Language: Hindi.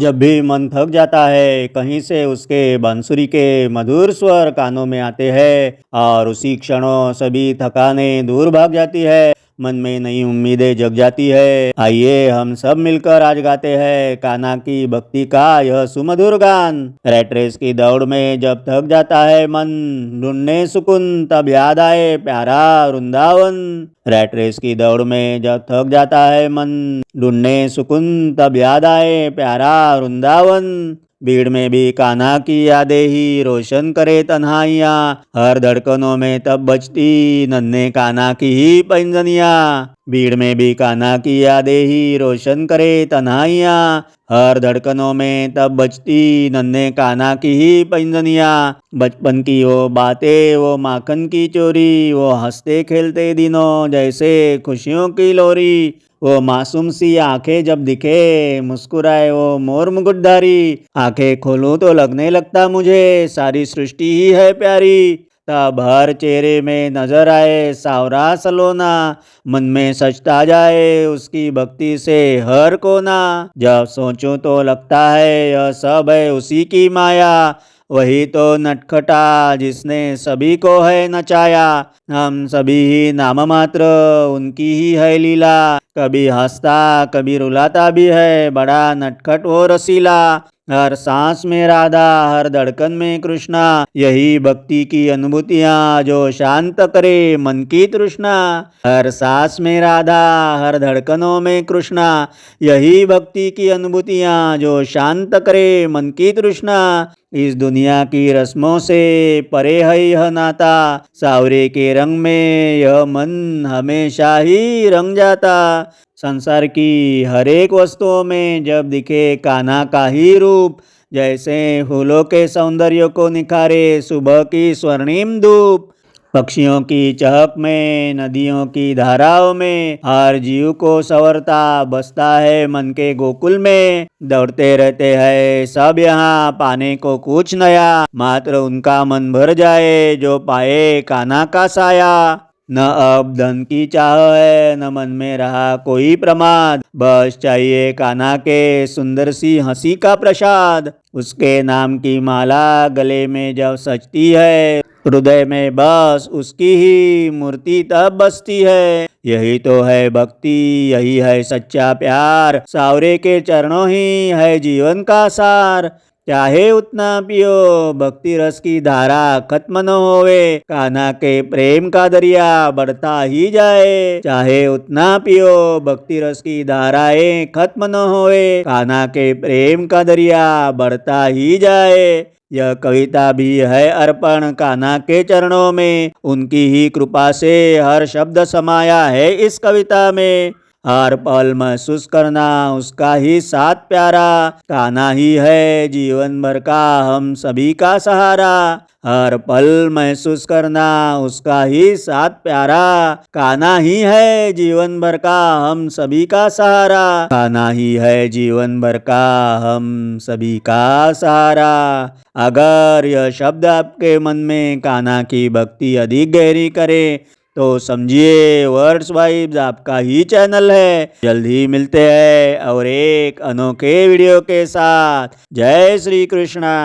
जब भी मन थक जाता है, कहीं से उसके बांसुरी के मधुर स्वर कानों में आते हैं और उसी क्षणों सभी थकानें दूर भाग जाती है। मन में नई उम्मीदें जग जाती है। आइए हम सब मिलकर आज गाते हैं कान्हा की भक्ति का यह सुमधुर गान। रैट रेस की दौड़ में जब थक जाता है मन, ढूंढने सुकून तब याद आए प्यारा वृंदावन। रैट रेस की दौड़ में जब थक जाता है मन, ढूंढने सुकून तब याद आए प्यारा वृंदावन। भीड़ में भी कान्हा की यादें ही रोशन करे तन्हाइयाँ, हर धड़कनों में तब बजती नन्हे कान्हा की ही पैंजनियाँ। भीड़ में भी कान्हा की यादें ही रोशन करे तन्हाइयाँ, हर धड़कनों में तब बजती नन्हे कान्हा की ही पैंजनियाँ। बचपन की वो बातें, वो माखन की चोरी, वो हंसते खेलते दिनों जैसे खुशियों की लोरी। वो मासूम सी आंखें जब दिखे, मुस्कुराए वो मोर मुकुटधारी। आंखें खोलूं तो लगने लगता मुझे सारी सृष्टि ही है प्यारी। तब हर चेहरे में नजर आए सावरा सलोना, मन में सजता जाए उसकी भक्ति से हर कोना। जब सोचूं तो लगता है यह सब है उसी की माया, वही तो नटखटा जिसने सभी को है नचाया। हम सभी ही नाम मात्र, उनकी ही है लीला। कभी हंसता कभी रुलाता भी है, बड़ा नटखट वो रसीला। हर सांस में राधा, हर धड़कन में कृष्णा, यही भक्ति की अनुभूतियाँ जो शांत करे मन की तृष्णा। हर सांस में राधा, हर धड़कनों में कृष्णा, यही भक्ति की अनुभूतियाँ जो शांत करे मन की तृष्णा। इस दुनिया की रस्मों से परे है यह नाता, सावरे के रंग में यह मन हमेशा ही रंग जाता। संसार की हर एक वस्तुओं में जब दिखे कान्हा का ही रूप, जैसे फूलों के सौंदर्य को निखारे सुबह की स्वर्णिम धूप। पक्षियों की चहक में, नदियों की धाराओं में, हर जीव को संवरता बसता है मन के गोकुल में। दौड़ते रहते हैं सब यहाँ पाने को कुछ नया, मात्र उनका मन भर जाए जो पाए कान्हा का साया। न अब धन की चाह है, न मन में रहा कोई प्रमाद, बस चाहिए कान्हा के सुंदर सी हंसी का प्रसाद। उसके नाम की माला गले में जब सजती है, हृदय में बस उसकी ही मूर्ति तब बसती है। यही तो है भक्ति, यही है सच्चा प्यार, सावरे के चरणों ही है जीवन का सार। चाहे उतना पियो भक्ति रस की धारा खत्म न होवे, कान्हा के प्रेम का दरिया बढ़ता ही जाए। चाहे उतना पियो भक्ति रस की धाराएं खत्म न होवे, कान्हा के प्रेम का दरिया बढ़ता ही जाए। यह कविता भी है अर्पण कान्हा के चरणों में, उनकी ही कृपा से हर शब्द समाया है इस कविता में। हर पल महसूस करना उसका ही साथ प्यारा, कान्हा ही है जीवन भर का हम सभी का सहारा। हर पल महसूस करना उसका ही साथ प्यारा, कान्हा ही है जीवन भर का हम सभी का सहारा। कान्हा ही है जीवन भर का हम सभी का सहारा। अगर यह शब्द आपके मन में कान्हा की भक्ति अधिक गहरी करे, तो समझिए वर्ड्स वाइब्स आपका ही चैनल है। जल्द ही मिलते हैं और एक अनोखे वीडियो के साथ। जय श्री कृष्णा।